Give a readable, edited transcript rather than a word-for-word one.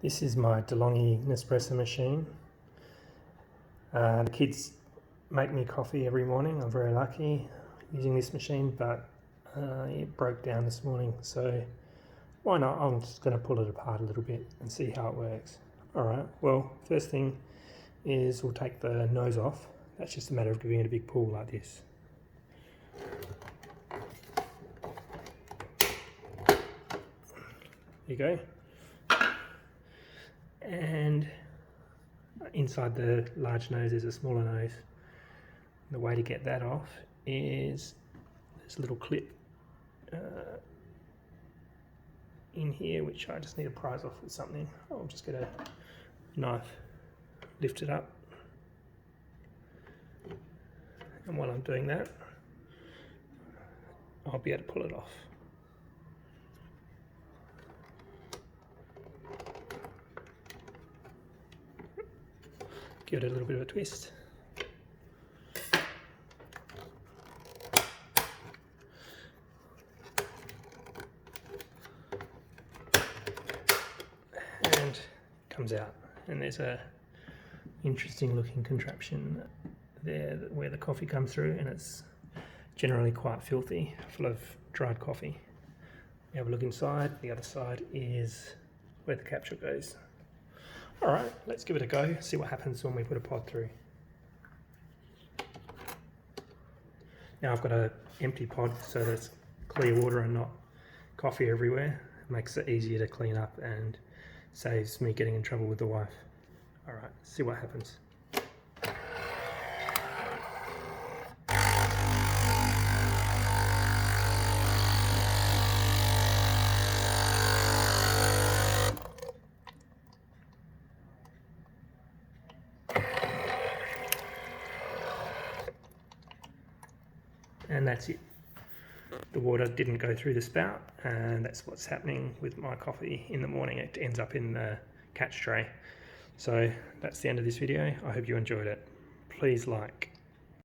This is my DeLonghi Nespresso machine. The kids make me coffee every morning. I'm very lucky using this machine, but it broke down this morning, so why not? I'm just going to pull it apart a little bit and see how it works. Alright, well, first thing is we'll take the nose off. That's just a matter of giving it a big pull like this. There you go. And inside the large nose is a smaller nose. The way to get that off is there's a little clip in here, which I just need to prise off with something. I'll just get a knife, lift it up, and while I'm doing that, I'll be able to pull it off. Give it a little bit of a twist. And comes out. And there's a interesting looking contraption there where the coffee comes through, and it's generally quite filthy, full of dried coffee. You have a look inside. The other side is where the capsule goes. Alright, let's give it a go, see what happens when we put a pod through. Now I've got an empty pod so there's clear water and not coffee everywhere. It makes it easier to clean up and saves me getting in trouble with the wife. Alright, see what happens. And that's it. The water didn't go through the spout, and that's what's happening with my coffee in the morning. It ends up in the catch tray. So that's the end of this video. I hope you enjoyed it. Please like,